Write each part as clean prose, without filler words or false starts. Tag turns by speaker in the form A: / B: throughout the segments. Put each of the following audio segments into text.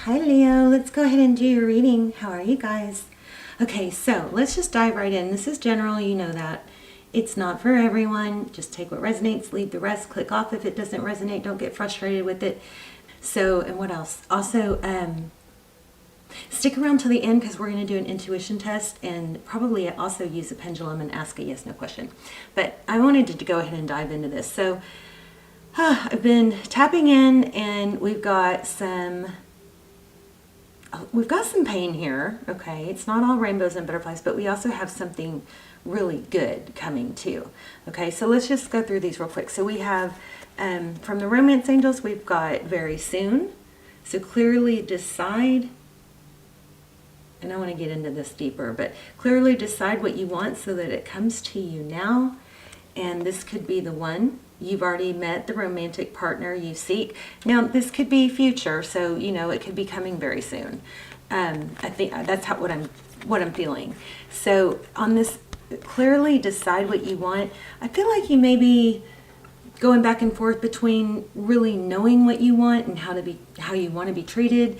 A: Hi Leo, let's go ahead and do your reading. How are you guys? Okay, so let's just dive right in. This is general, you know that. It's not for everyone. Just take what resonates, leave the rest, click off if it doesn't resonate, don't get frustrated with it. So, and what else? Also, stick around till the end because we're going to do an intuition test and probably also use a pendulum and ask a yes/no question. But I wanted to go ahead and dive into this. So, I've been tapping in and we've got some pain here. Okay, it's not all rainbows and butterflies, but we also have something really good coming too. Okay, so let's just go through these real quick. So we have from the romance angels, we've got very soon. So clearly decide, and I want to get into this deeper, but clearly decide what you want so that it comes to you now. And this could be the one. You've already met the romantic partner you seek. Now, this could be future, so you know it could be coming very soon. I think that's what I'm feeling. So on this, clearly decide what you want. I feel like you may be going back and forth between really knowing what you want and how you want to be treated,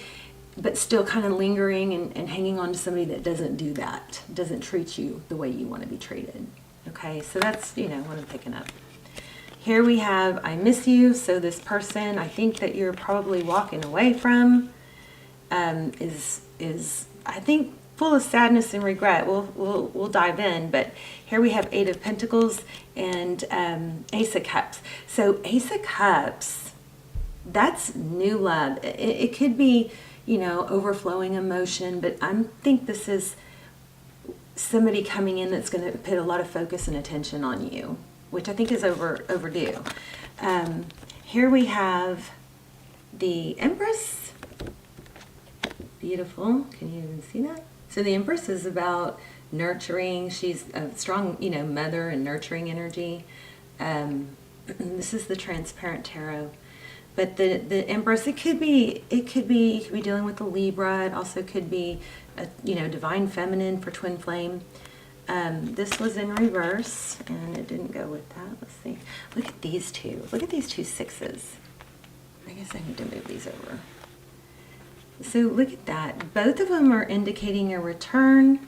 A: but still kind of lingering and hanging on to somebody that doesn't do that, doesn't treat you the way you want to be treated. Okay, so that's, you know, what I'm picking up. Here we have, I miss you. So this person, I think that you're probably walking away from, is I think full of sadness and regret. We'll dive in, but here we have 8 of Pentacles and Ace of Cups. So Ace of Cups, that's new love. It could be, you know, overflowing emotion, but I think this is somebody coming in that's going to put a lot of focus and attention on you, which I think is overdue. Here we have the Empress. Beautiful. Can you even see that? So the Empress is about nurturing. She's a strong, you know, mother and nurturing energy. This is the Transparent Tarot. But the Empress, it could be you could be dealing with the Libra. It also could be a, you know, Divine Feminine for Twin Flame. This was in reverse, and it didn't go with that. Let's see. Look at these two. Look at these 2 6s. I guess I need to move these over. So look at that. Both of them are indicating a return,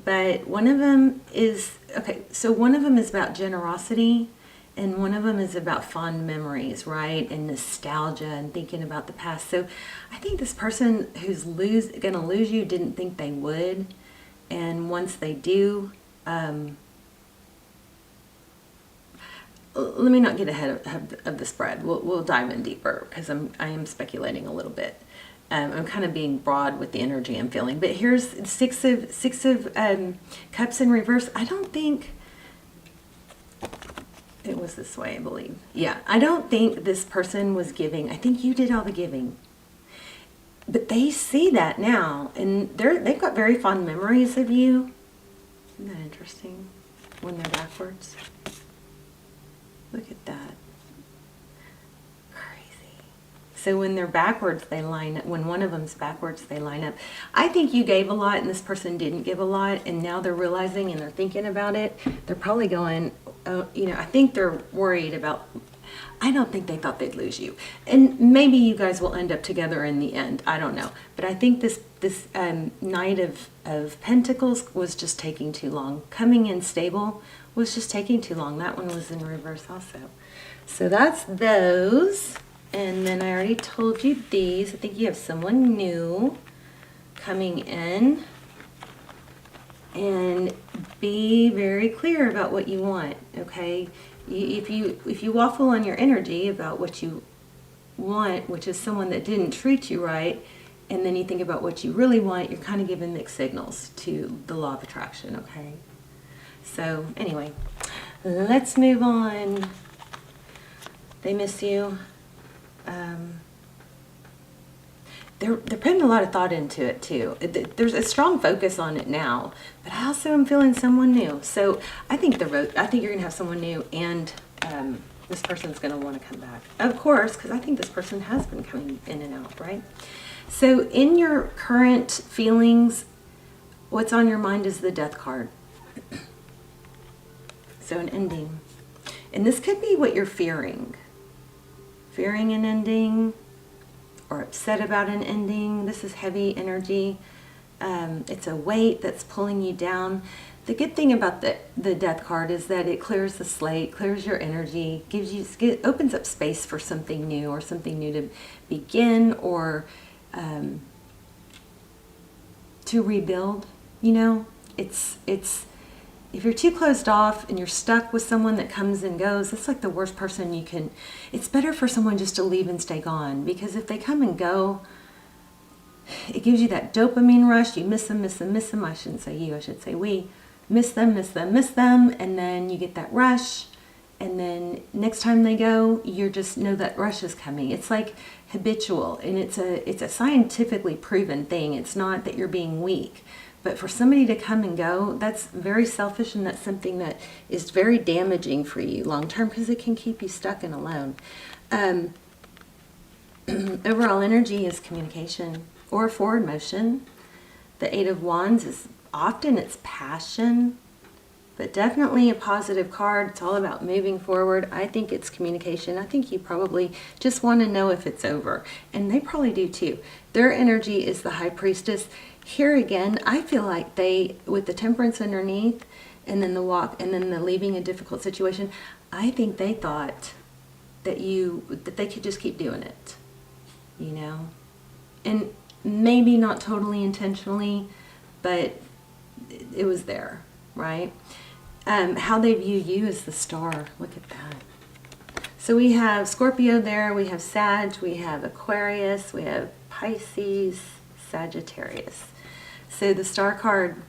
A: but one of them is, okay, so one of them is about generosity, and one of them is about fond memories, right? And nostalgia and thinking about the past. So I think this person who's going to lose you didn't think they would. And once they do, let me not get ahead of the spread. We'll dive in deeper because I am speculating a little bit. I'm kind of being broad with the energy I'm feeling. But here's six of Cups in reverse. I don't think it was this way, I believe. Yeah, I don't think this person was giving. I think you did all the giving. But they see that now, and they've got very fond memories of you. Isn't that interesting? When they're backwards. Look at that. Crazy. So when they're backwards, they line up. When one of them's backwards, they line up. I think you gave a lot, and this person didn't give a lot, and now they're realizing and they're thinking about it. They're probably going, oh, you know, I think they're worried about. I don't think they thought they'd lose you. And maybe you guys will end up together in the end. I don't know. But I think this Knight of Pentacles was just taking too long. Coming in stable was just taking too long. That one was in reverse also. So that's those. And then I already told you these. I think you have someone new coming in. And be very clear about what you want, okay? If you waffle on your energy about what you want, which is someone that didn't treat you right, and then you think about what you really want, you're kind of giving mixed signals to the law of attraction, okay? So anyway, let's move on. They miss you. They're putting a lot of thought into it too. There's a strong focus on it now, but I also am feeling someone new. So I think you're gonna have someone new, and this person's gonna want to come back, of course, because I think this person has been coming in and out, right? So in your current feelings, what's on your mind is the Death card. So an ending, and this could be what you're fearing an ending. or upset about an ending. This is heavy energy. It's a weight that's pulling you down. The good thing about the Death card is that it clears the slate, clears your energy, opens up space for something new, or something new to begin, or to rebuild. You know, it's if you're too closed off and you're stuck with someone that comes and goes, it's like the worst person you can. It's better for someone just to leave and stay gone, because if they come and go, it gives you that dopamine rush. You miss them, miss them, miss them. I shouldn't say you, I should say we. Miss them, miss them, miss them, and then you get that rush, and then next time they go, you just know that rush is coming. It's like habitual, and it's a scientifically proven thing. It's not that you're being weak, but for somebody to come and go, that's very selfish, and that's something that is very damaging for you long term, because it can keep you stuck and alone. Overall energy is communication or forward motion. The Eight of Wands is often it's passion, but definitely a positive card. It's all about moving forward. I think it's communication. I think you probably just want to know if it's over, and they probably do too. Their energy is the High Priestess. Here again, I feel like they, with the Temperance underneath, and then the walk, and then the leaving a difficult situation, I think they thought that they could just keep doing it, you know, and maybe not totally intentionally, but it was there, right? How they view you is the Star. Look at that. So we have Scorpio there, we have Sag, we have Aquarius, we have Pisces, Sagittarius. So the Star card,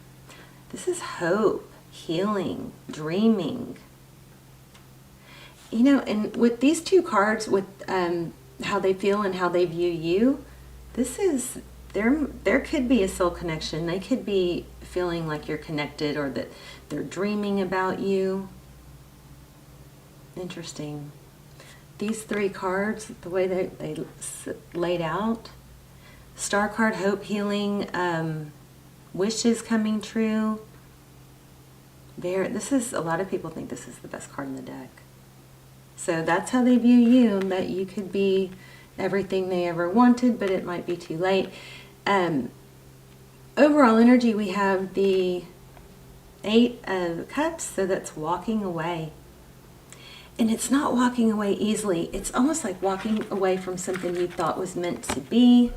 A: this is hope, healing, dreaming. You know, and with these two cards, with how they feel and how they view you, this is, there could be a soul connection. They could be feeling like you're connected, or that they're dreaming about you. Interesting. These three cards, the way they laid out, Star card, hope, healing, wishes coming true. This is, a lot of people think this is the best card in the deck. So that's how they view you, and that you could be everything they ever wanted, but it might be too late. Overall energy, we have the Eight of Cups, so that's walking away. And it's not walking away easily. It's almost like walking away from something you thought was meant to be,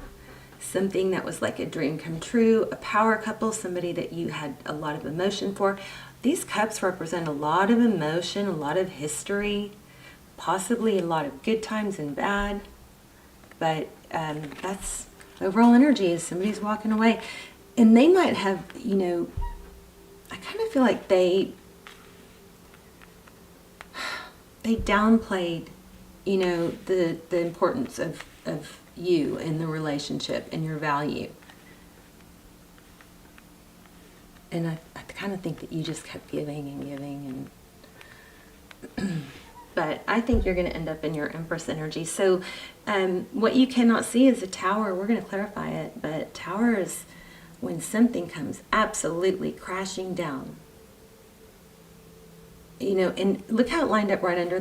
A: something that was like a dream come true, a power couple, somebody that you had a lot of emotion for. These cups represent a lot of emotion, a lot of history, possibly a lot of good times and bad. But that's overall energy, is somebody's walking away. And they might have, you know, I kind of feel like they downplayed, you know, the importance of you in the relationship and your value. And I kind of think that you just kept giving and giving, and but I think you're going to end up in your Empress energy. So what you cannot see is a Tower. We're going to clarify it, but Tower is when something comes absolutely crashing down. You know, and look how it lined up right under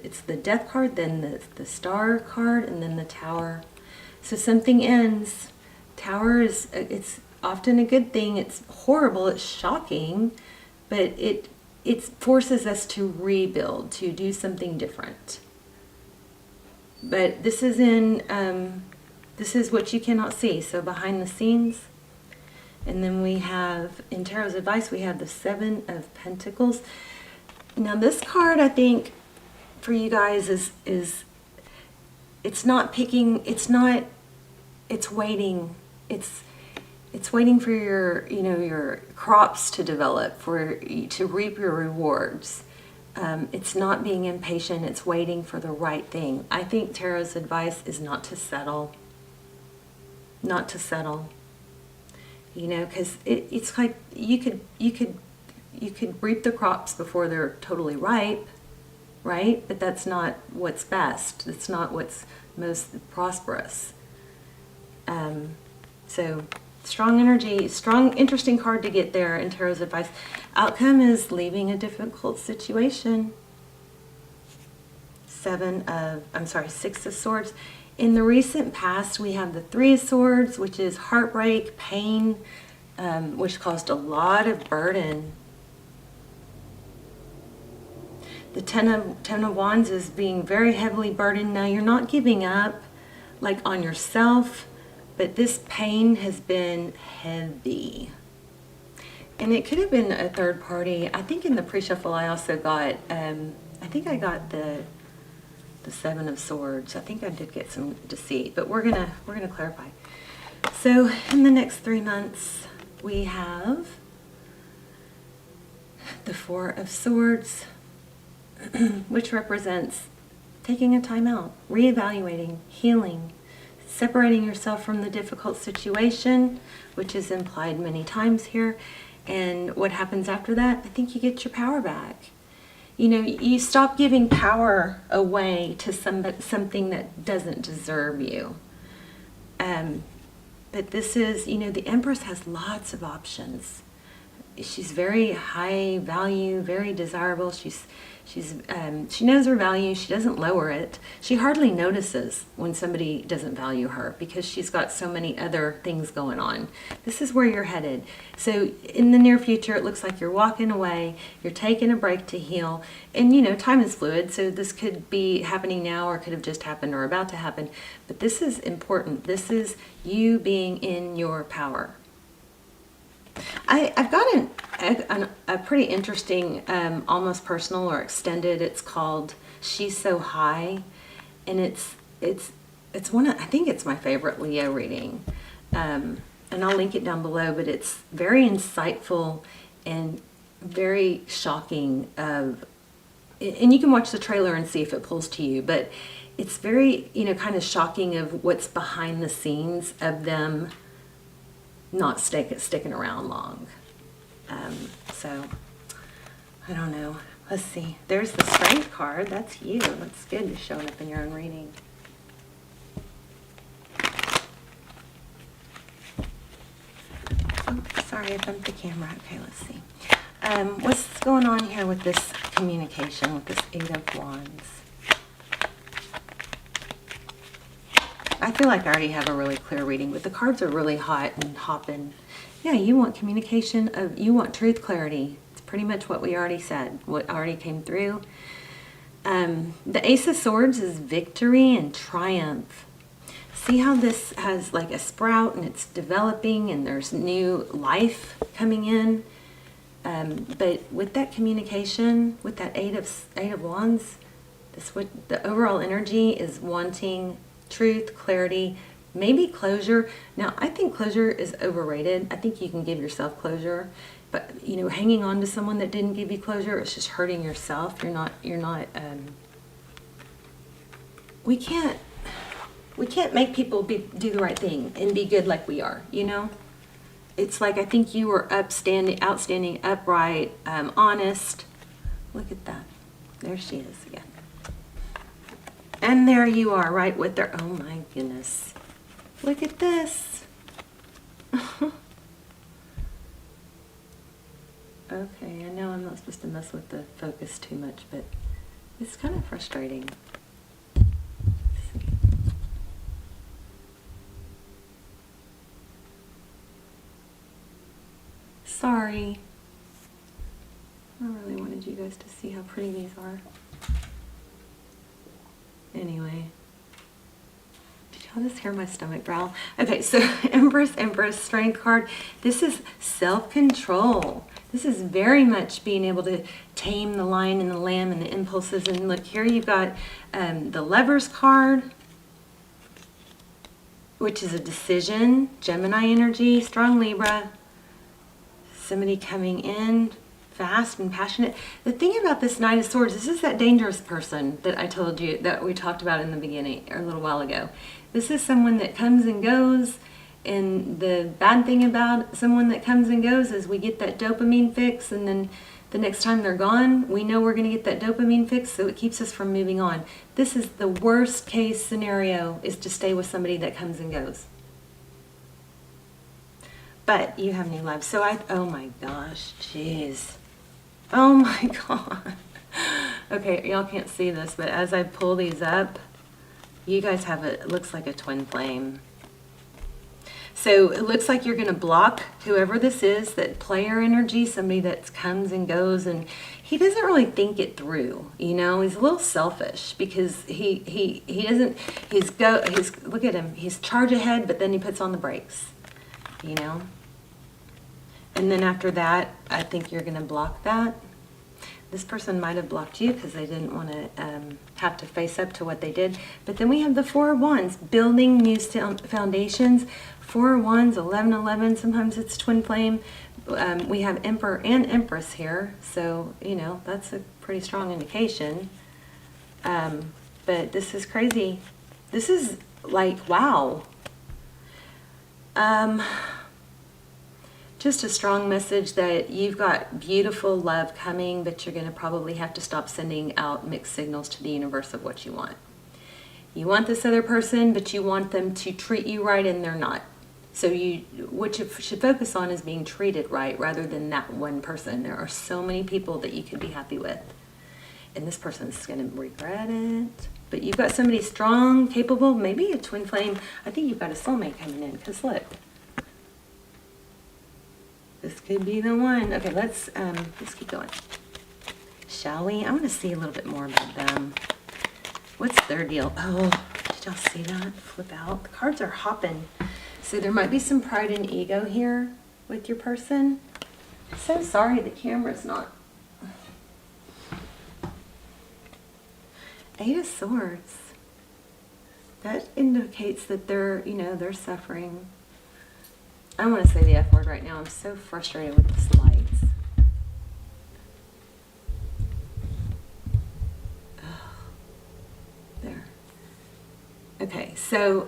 A: it's the Death card, then the Star card, and then the Tower. So something ends. Tower is, it's often a good thing. It's horrible, it's shocking, but it forces us to rebuild, to do something different. But this is this is what you cannot see, so behind the scenes. And then we have, in Tarot's advice, we have the Seven of Pentacles. Now this card, I think, for you guys is it's not picking, it's waiting. It's waiting for your, you know, your crops to develop, for you to reap your rewards. It's not being impatient, it's waiting for the right thing. I think Tarot's advice is not to settle. Not to settle. You know, because it's like you could reap the crops before they're totally ripe, right? But that's not what's best. It's not what's most prosperous. So strong energy, strong, interesting card to get there in Tarot's advice. Outcome is leaving a difficult situation. Six of Swords. In the recent past, we have the Three of Swords, which is heartbreak, pain, which caused a lot of burden. The Ten of Wands is being very heavily burdened. Now, you're not giving up like on yourself, but this pain has been heavy. And it could have been a third party. I think in the pre-shuffle I also got, I think I got the Seven of Swords. I think I did get some deceit, but we're gonna clarify. So in the next 3 months, we have the Four of Swords, which represents taking a time out, reevaluating, healing, separating yourself from the difficult situation, which is implied many times here. And what happens after that? I think you get your power back. You know, you stop giving power away to something that doesn't deserve you. But this is, you know, the Empress has lots of options. She's very high value, very desirable. She knows her value. She doesn't lower it. She hardly notices when somebody doesn't value her because she's got so many other things going on. This is where you're headed. So in the near future, it looks like you're walking away. You're taking a break to heal. And, you know, time is fluid. So this could be happening now or could have just happened or about to happen. But this is important. This is you being in your power. I've got a pretty interesting, almost personal or extended. It's called She's So High, and it's one of, I think it's my favorite Leo reading, and I'll link it down below. But it's very insightful and very shocking. And you can watch the trailer and see if it pulls to you. But it's very, you know, kind of shocking of what's behind the scenes of them not sticking around long. So I don't know. Let's see. There's the Strength card. That's you. That's good to showing up in your own reading. Oh, sorry, I bumped the camera. Okay, let's see. What's going on here with this communication, with this Eight of Wands? I feel like I already have a really clear reading, but the cards are really hot and hopping. Yeah, you want communication, you want truth, clarity. It's pretty much what we already said, what already came through. The Ace of Swords is victory and triumph. See how this has like a sprout and it's developing and there's new life coming in. But with that communication, with that Eight of Wands, the overall energy is wanting truth, clarity, maybe closure. Now, I think closure is overrated. I think you can give yourself closure, but you know, hanging on to someone that didn't give you closure, it's just hurting yourself. You're not. We can't make people do the right thing and be good like we are. You know, it's like I think you were outstanding, upright, honest. Look at that. There she is again. And there you are, right with her. Oh my goodness. Look at this. Okay, I know I'm not supposed to mess with the focus too much, but it's kind of frustrating. Let's see. Sorry. I really wanted you guys to see how pretty these are. Anyway, did y'all just hear my stomach growl? Okay, so Empress, Strength card. This is self-control. This is very much being able to tame the lion and the lamb and the impulses. And look, here you've got the Lovers card, which is a decision, Gemini energy, strong Libra, somebody coming in, fast and passionate. The thing about this Knight of Swords, this is that dangerous person that I told you that we talked about in the beginning or a little while ago. This is someone that comes and goes, and the bad thing about someone that comes and goes is we get that dopamine fix, and then the next time they're gone, we know we're going to get that dopamine fix, so it keeps us from moving on. This is the worst case scenario, is to stay with somebody that comes and goes. But you have new love. So oh my gosh, jeez. Oh my God. Okay, y'all can't see this, but as I pull these up, You guys have it looks like a twin flame. So it looks like you're going to block whoever this is, that player energy, somebody that comes and goes, and he doesn't really think it through. You know, he's a little selfish because he doesn't. Look at him. He's charge ahead, but then he puts on the brakes. You know. And then after that, I think you're going to block that. This person might have blocked you because they didn't want to have to face up to what they did. But then we have the Four of Wands, building new foundations. Four of Wands, 1111, sometimes it's twin flame. We have Emperor and Empress here, so, you know, that's a pretty strong indication. But this is crazy. This is like, wow. Just a strong message that you've got beautiful love coming, but you're going to probably have to stop sending out mixed signals to the universe of what you want. You want this other person, but you want them to treat you right, and they're not. So what you should focus on is being treated right rather than that one person. There are so many people that you could be happy with, and this person's going to regret it. But you've got somebody strong, capable, maybe a twin flame. I think you've got a soulmate coming in, because look. This could be the one. Okay, let's keep going. Shall we? I want to see a little bit more about them. What's their deal? Oh, did y'all see that? Flip out. The cards are hopping. So there might be some pride and ego here with your person. So sorry the camera's not. Eight of Swords. That indicates that they're, you know, they're suffering. I don't want to say the F word right now. I'm so frustrated with this lights. Oh, there. Okay, so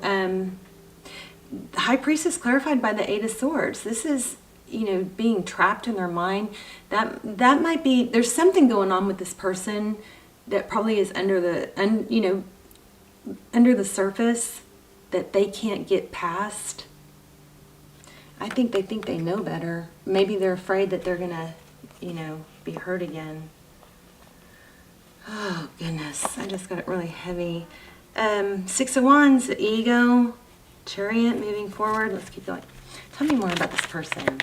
A: the High Priestess clarified by the Eight of Swords. This is, you know, being trapped in their mind. That might be, there's something going on with this person that probably is under the surface that they can't get past. I think they know better. Maybe they're afraid that they're gonna, you know, be hurt again. Oh goodness, I just got it really heavy. Six of Wands, ego, Chariot, moving forward. Let's keep going. Tell me more about this person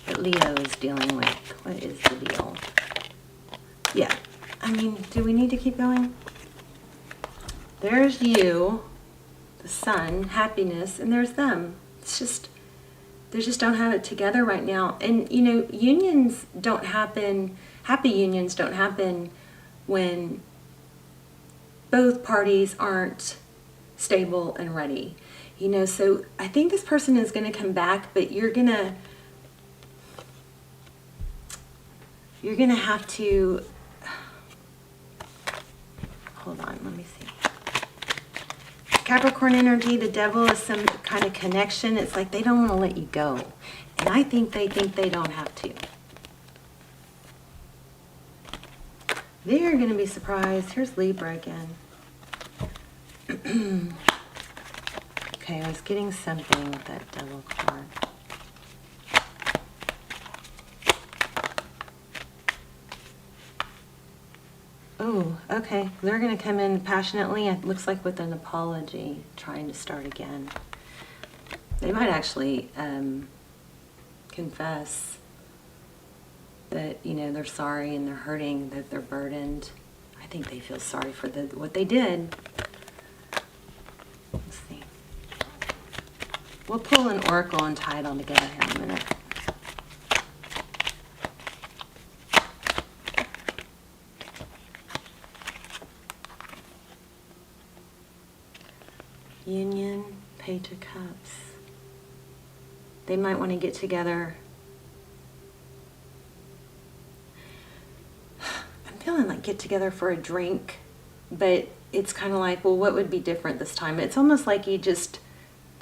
A: that Leo is dealing with. What is the deal? Yeah, I mean, do we need to keep going? There's you, the sun, happiness, and there's them. It's just, they just don't have it together right now. And, you know, unions don't happen, happy unions don't happen when both parties aren't stable and ready. You know, so I think this person is going to come back, but you're going to have to, hold on, let me see. Capricorn energy, the devil is some kind of connection. It's like they don't want to let you go. And I think they don't have to. They're going to be surprised. Here's Libra again. Okay, I was getting something with that devil card. Oh, okay. They're going to come in passionately. It looks like with an apology, trying to start again. They might actually confess that, you know, they're sorry and they're hurting, that they're burdened. I think they feel sorry for what they did. Let's see. We'll pull an oracle and tie it all together here in a minute. Union, Page of Cups. They might want to get together. I'm feeling like get together for a drink, but it's kind of like, well, what would be different this time? It's almost like you just,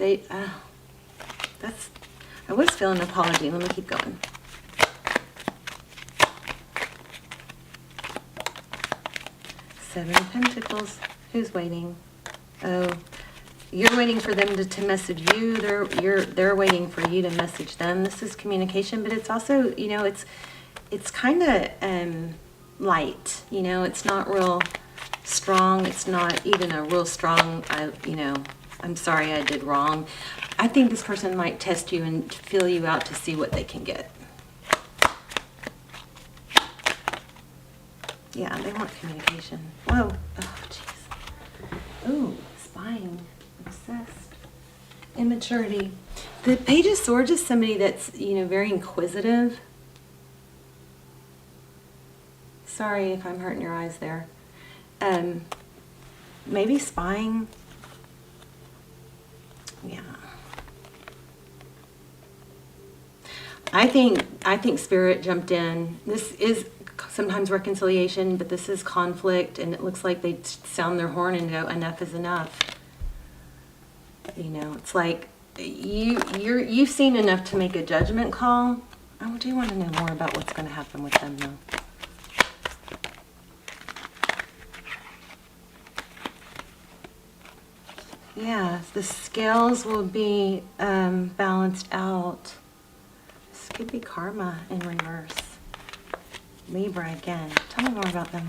A: I was feeling an apology. Let me keep going. Seven of Pentacles. Who's waiting? Oh, you're waiting for them to message you. They're waiting for you to message them. This is communication, but it's also, you know, it's kind of light. You know, it's not real strong. It's not even a real strong, I'm sorry I did wrong. I think this person might test you and feel you out to see what they can get. Yeah, they want communication. Whoa. Oh, jeez. Ooh, spying. Obsessed. Immaturity. The Page of Swords is somebody that's, very inquisitive. Sorry if I'm hurting your eyes there. Maybe spying. Yeah. I think Spirit jumped in. This is sometimes reconciliation, but this is conflict, and it looks like they sound their horn and go, enough is enough. It's like you've seen enough to make a judgment call. I do want to know more about what's going to happen with them, though. Yeah, the scales will be balanced out. This could be karma in reverse. Libra again. Tell me more about them.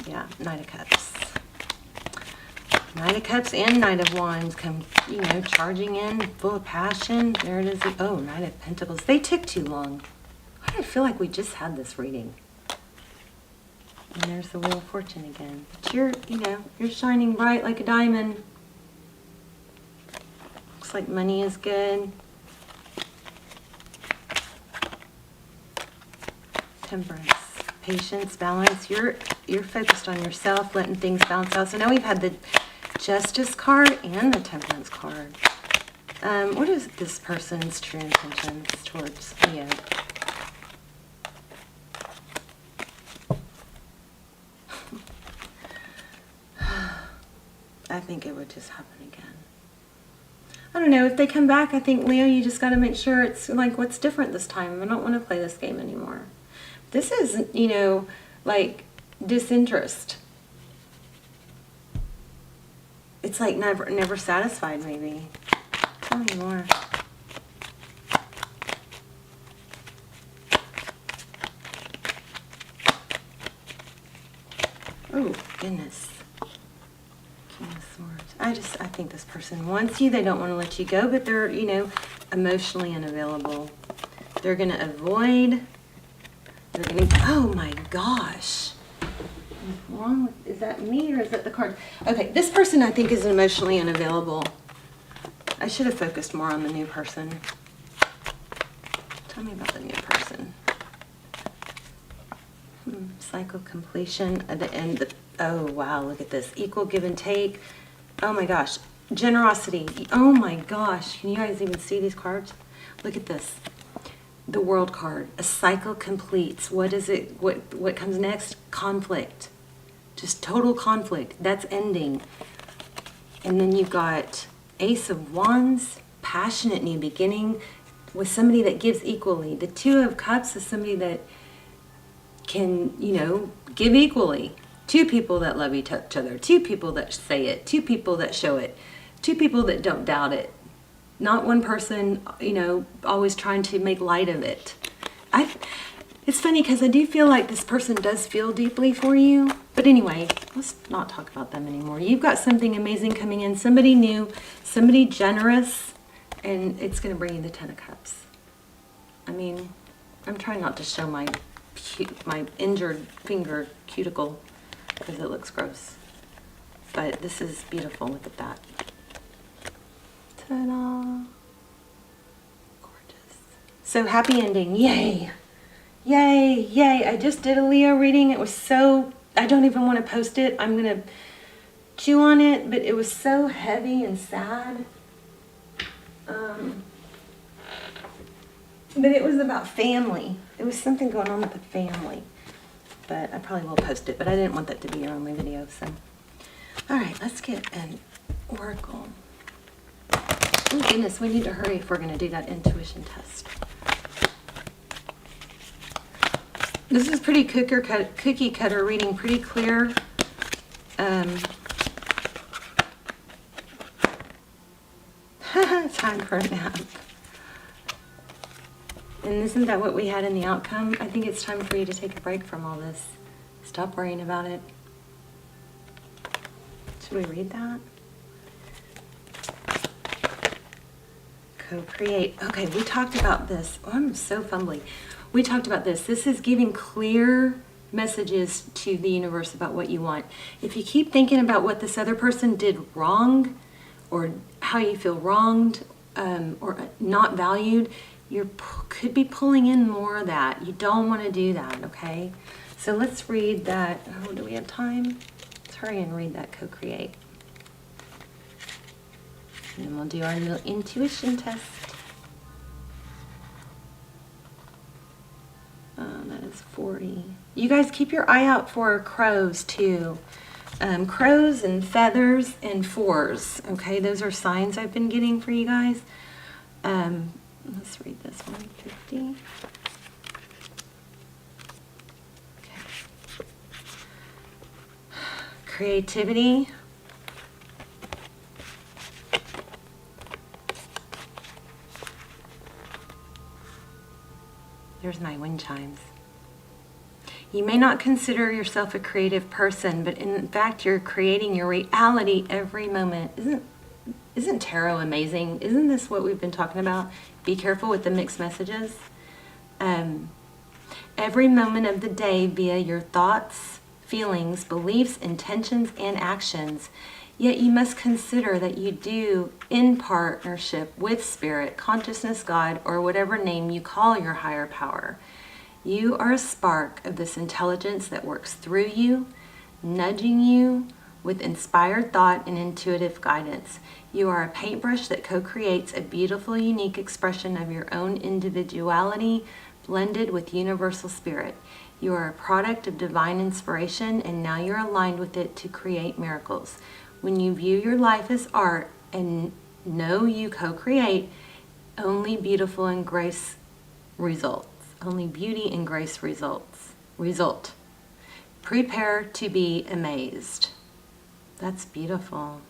A: Yeah, Knight of Cups. Knight of Cups and Knight of Wands come, charging in, full of passion. There it is. Oh, Knight of Pentacles. They took too long. Why do I feel like we just had this reading? And there's the Wheel of Fortune again. But you're shining bright like a diamond. Looks like money is good. Temperance, patience, balance. You're focused on yourself, letting things bounce out. So now we've had the Justice card and the Temperance card. What is this person's true intentions towards Leo? I think it would just happen again. I don't know. If they come back, I think, Leo, you just got to make sure it's like, what's different this time? I don't want to play this game anymore. This is, like disinterest. It's like never satisfied, maybe. Tell me more. Oh, goodness. King of Swords. I think this person wants you. They don't want to let you go, but they're, emotionally unavailable. They're going to avoid. They're going to, oh my gosh. What's wrong with, is that me or is that the card? Okay, this person I think is emotionally unavailable. I should have focused more on the new person. Tell me about the new person. Cycle completion at the end. Oh wow, look at this. Equal give and take. Oh my gosh. Generosity. Oh my gosh. Can you guys even see these cards? Look at this. The World card. A cycle completes. What is it? What comes next? Conflict. Just total conflict. That's ending. And then you've got Ace of Wands. Passionate new beginning with somebody that gives equally. The Two of Cups is somebody that can, give equally. Two people that love each other. Two people that say it. Two people that show it. Two people that don't doubt it. Not one person, always trying to make light of it. It's funny because I do feel like this person does feel deeply for you. But anyway, let's not talk about them anymore. You've got something amazing coming in. Somebody new, somebody generous, and it's going to bring you the Ten of Cups. I mean, I'm trying not to show my injured finger cuticle because it looks gross. But this is beautiful. Look at that. Ta-da! Gorgeous. So happy ending. Yay! Yay! Yay! I just did a Leo reading. It was so... I don't even want to post it. I'm going to chew on it, but it was so heavy and sad. But it was about family. It was something going on with the family. But I probably will post it, but I didn't want that to be your only video, so... Alright, let's get an oracle. Oh goodness, we need to hurry if we're going to do that intuition test. This is pretty cookie cutter reading, pretty clear. Time for a nap. And isn't that what we had in the outcome? I think it's time for you to take a break from all this Stop worrying about it. Should we read that? Co-create. Okay, we talked about this. Oh, I'm so fumbly. We talked about this. This is giving clear messages to the universe about what you want. If you keep thinking about what this other person did wrong, or how you feel wronged, or not valued, you could be pulling in more of that. You don't want to do that, okay? So let's read that. Oh, do we have time? Let's hurry and read that co-create. And then we'll do our little intuition test. That is 40. You guys keep your eye out for crows too. Crows and feathers and fours. Okay, those are signs I've been getting for you guys. Let's read this one. 50. Okay. Creativity. There's my wind chimes. You may not consider yourself a creative person, but in fact, you're creating your reality every moment. Isn't tarot amazing? Isn't this what we've been talking about? Be careful with the mixed messages. Every moment of the day via your thoughts, feelings, beliefs, intentions, and actions. Yet you must consider that you do in partnership with Spirit, Consciousness, God, or whatever name you call your higher power. You are a spark of this intelligence that works through you, nudging you with inspired thought and intuitive guidance. You are a paintbrush that co-creates a beautiful, unique expression of your own individuality blended with universal spirit. You are a product of divine inspiration, and now you're aligned with it to create miracles. When you view your life as art and know you co-create, only beautiful and grace results. Only beauty and grace result. Prepare to be amazed. That's beautiful.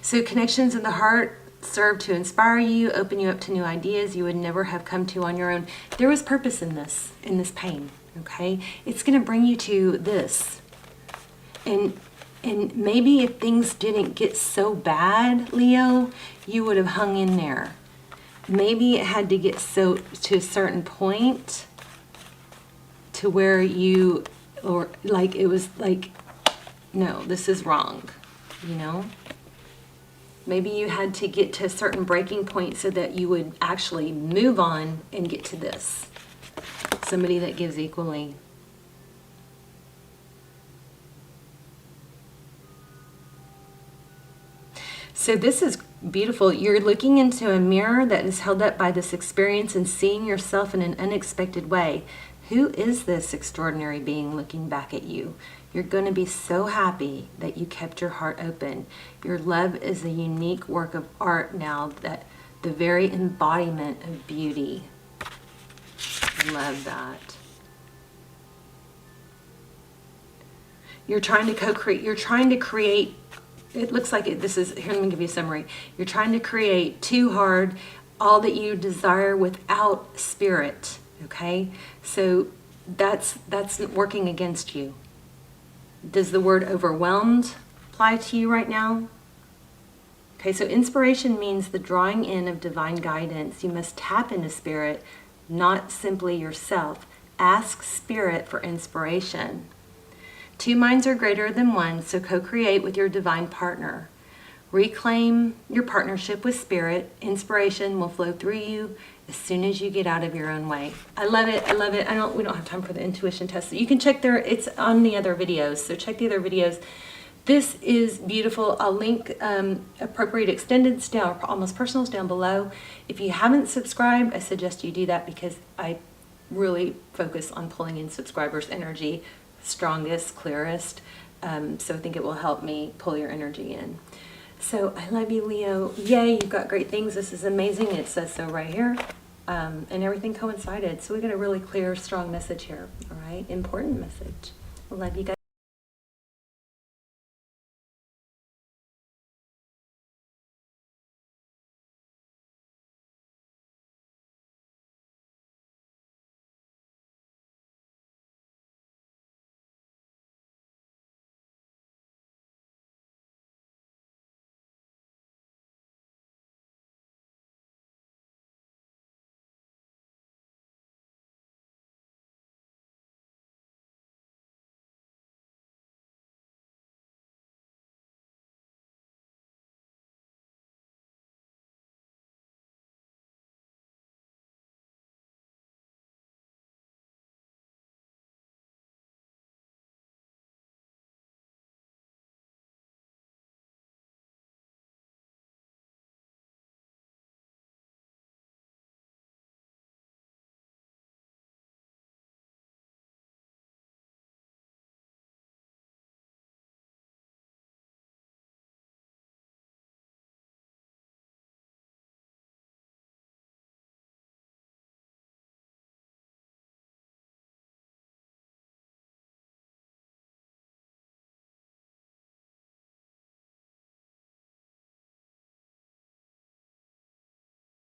A: So connections in the heart serve to inspire you, open you up to new ideas you would never have come to on your own. There was purpose in this pain, okay? It's going to bring you to this. And maybe if things didn't get so bad, Leo, you would have hung in there. Maybe it had to get to a certain point to where you, or like it was like, no, this is wrong, you know? Maybe you had to get to a certain breaking point so that you would actually move on and get to this. Somebody that gives equally. So this is beautiful. You're looking into a mirror that is held up by this experience and seeing yourself in an unexpected way. Who is this extraordinary being looking back at you? You're going to be so happy that you kept your heart open. Your love is a unique work of art now, that the very embodiment of beauty. Love that. You're trying to co-create. You're trying to create. It looks like this is, here, let me give you a summary. You're trying to create too hard all that you desire without spirit, okay? So that's working against you. Does the word overwhelmed apply to you right now? Okay, so inspiration means the drawing in of divine guidance. You must tap into spirit, not simply yourself. Ask spirit for inspiration. Two minds are greater than one, so co-create with your divine partner. Reclaim your partnership with spirit. Inspiration will flow through you as soon as you get out of your own way. I love it. I love it. We don't have time for the intuition test. You can check it's on the other videos. So check the other videos. This is beautiful. I'll link appropriate extendeds down, almost personals down below. If you haven't subscribed, I suggest you do that because I really focus on pulling in subscribers' energy strongest, clearest. So I think it will help me pull your energy in. So I love you, Leo. Yay, you've got great things. This is amazing. It says so right here. And everything coincided. So we got a really clear, strong message here. All right, important message. I love you guys.